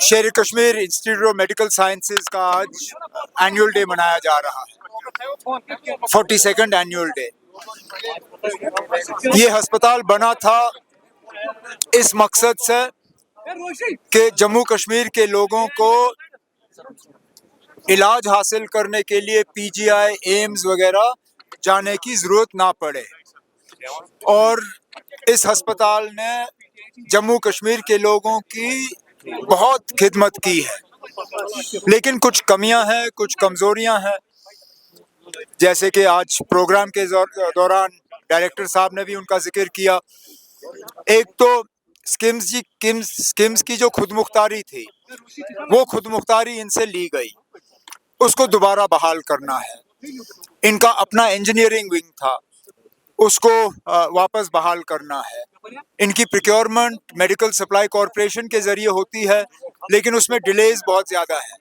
शेर Kashmir institute of medical sciences का आज एनुअल डे मनाया जा रहा है, 42nd एनुअल डे। ये अस्पताल बना था इस मकसद से कि जम्मू कश्मीर के लोगों को इलाज हासिल करने के लिए पीजीआई, एम्स वगैरह जाने की जरूरत ना पड़े। और इस अस्पताल ने जम्मू कश्मीर के लोगों की बहुत खिदमत की है, लेकिन कुछ कमियां हैं, कुछ कमजोरियां हैं, जैसे कि आज प्रोग्राम के दौरान डायरेक्टर साहब ने भी उनका जिक्र किया। एक तो स्किम्स की जो खुद मुख्तारी थी, वो खुद मुख्तारी इनसे ली गई, उसको दोबारा बहाल करना है। इनका अपना इंजीनियरिंग विंग था, उसको वापस बहाल करना है। इनकी प्रोक्योरमेंट मेडिकल सप्लाई कॉरपोरेशन के जरिए होती है, लेकिन उसमें डिलेज बहुत ज़्यादा है।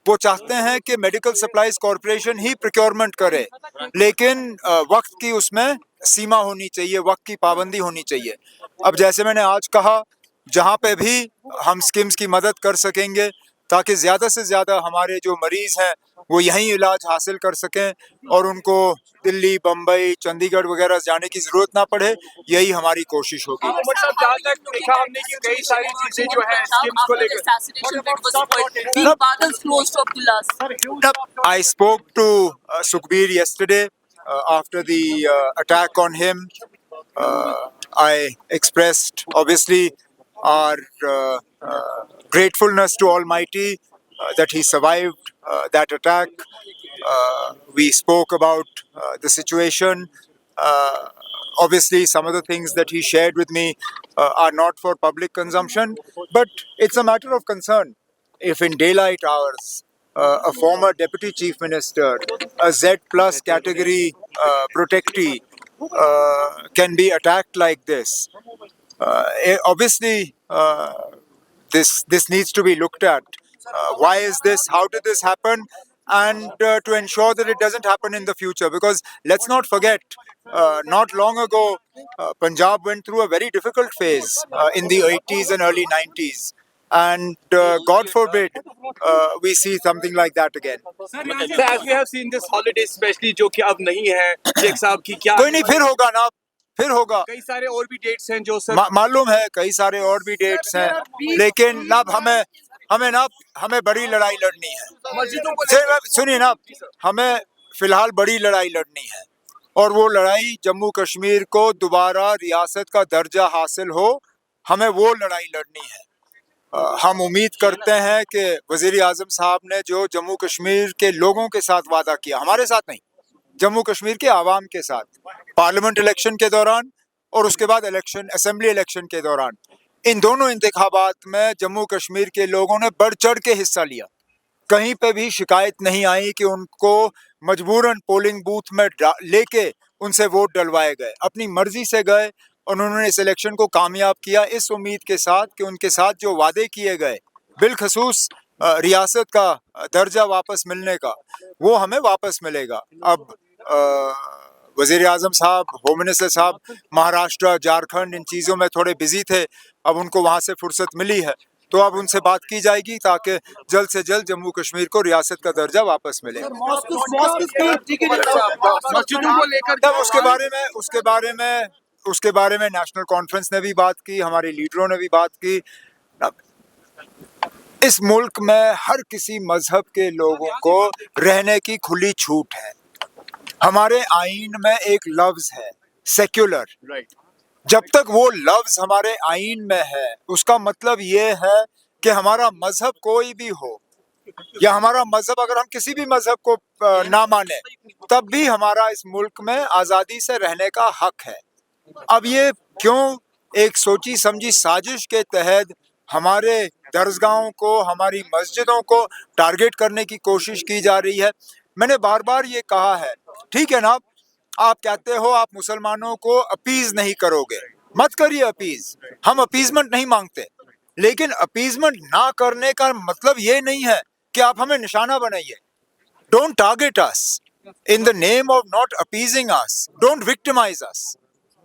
वो चाहते हैं कि मेडिकल सप्लाईज कॉरपोरेशन ही प्रोक्योरमेंट करे, लेकिन वक्त की उसमें सीमा होनी चाहिए, वक्त की पाबंदी होनी चाहिए। अब जैसे मैंने आज कहा, जहाँ पे भी हम स्कीम्स की मदद कर सकेंगे ताकि ज़्यादा से ज़्यादा हमारे जो मरीज़ हैं वो यहीं इलाज हासिल कर सकें और उनको दिल्ली, बम्बई, चंडीगढ़ वगैरह जाने की ज़रूरत ना पड़े, यही हमारी कोशिश होगी। I spoke to Sukhbir yesterday after the attack on him. I expressed obviously our gratefulness to Almighty that he survived that attack. We spoke about the situation. Obviously, some of the things that he shared with me are not for public consumption, but it's a matter of concern. If in daylight hours, a former deputy chief minister, a Z plus category protectee, can be attacked like this, obviously this needs to be looked at. Why is this? How did this happen? And to ensure that it doesn't happen in the future, because let's not forget, not long ago, Punjab went through a very difficult phase in the 80s and early 90s. And God forbid we see something like that again. So as we have seen this holiday especially जो कि अब नहीं है, शेख साहब की क्या कोई नहीं, फिर होगा ना, फिर होगा। कई सारे और भी डेट्स हैं जो सर मालूम है, कई सारे और भी डेट्स हैं, लेकिन ना हमें बड़ी लड़ाई लड़नी है। सुनिए ना, हमें फिलहाल बड़ी लड़ाई लड़नी है, और वो लड़ाई जम्मू कश्मीर को दोबारा रियासत का दर्जा हासिल हो, हमें वो लड़ाई लड़नी है। हम उम्मीद करते हैं कि वज़ीर आज़म साहब ने जो जम्मू कश्मीर के लोगों के साथ वादा किया, हमारे साथ नहीं, जम्मू कश्मीर के आवाम के साथ, पार्लियामेंट इलेक्शन के दौरान और उसके बाद असेंबली इलेक्शन के दौरान, इन दोनों इंतखाबात में जम्मू कश्मीर के लोगों ने बढ़ चढ़ के हिस्सा लिया। कहीं पे भी शिकायत नहीं आई कि उनको मजबूरन पोलिंग बूथ में लेके उनसे वोट डलवाए गए। अपनी मर्जी से गए और उन्होंने इस इलेक्शन को कामयाब किया, इस उम्मीद के साथ कि उनके साथ जो वादे किए गए, बिलखसूस रियासत का दर्जा वापस मिलने का, वो हमें वापस मिलेगा। अब वज़ीर आज़म साहब, होम मिनिस्टर साहब महाराष्ट्र, झारखंड इन चीज़ों में थोड़े बिजी थे, अब उनको वहाँ से फुर्सत मिली है, तो अब उनसे बात की जाएगी ताकि जल्द से जल्द जम्मू कश्मीर को रियासत का दर्जा वापस मिले। उसके बारे में नेशनल कॉन्फ्रेंस ने भी बात की, हमारे लीडरों ने भी बात की। इस मुल्क में हर किसी मजहब के लोगों को रहने की खुली छूट है। हमारे आईन में एक लफ्ज है सेक्युलर, जब तक वो लफ्ज हमारे आईन में है, उसका मतलब ये है कि हमारा मजहब कोई भी हो, या हमारा मजहब अगर हम किसी भी मजहब को ना माने, तब भी हमारा इस मुल्क में आज़ादी से रहने का हक है। अब ये क्यों एक सोची समझी साजिश के तहत हमारे दरसगाहों को, हमारी मस्जिदों को टारगेट करने की कोशिश की जा रही है? मैंने बार बार ये कहा है, ठीक है ना, आप कहते हो आप मुसलमानों को अपीज नहीं करोगे, मत करिए अपीज, हम अपीजमेंट नहीं मांगते, लेकिन अपीजमेंट ना करने का मतलब ये नहीं है कि आप हमें निशाना बनाइए। Don't target us in the name of not appeasing us, don't victimise us.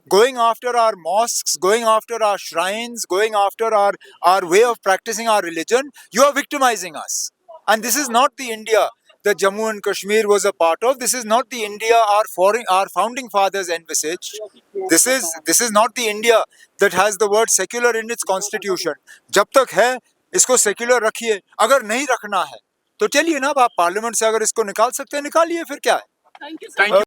going after our mosques, going after our shrines, going after our way of practicing our religion, you are victimizing us. And this is not the India that Jammu and Kashmir was a part of. This is not the India our founding fathers envisaged. This is not the India that has the word secular in its constitution. जब तक है इसको secular रखिए, अगर नहीं रखना है तो चलिए ना, आप पार्लियामेंट से अगर इसको निकाल सकते हैं निकालिए, फिर क्या है. Thank you.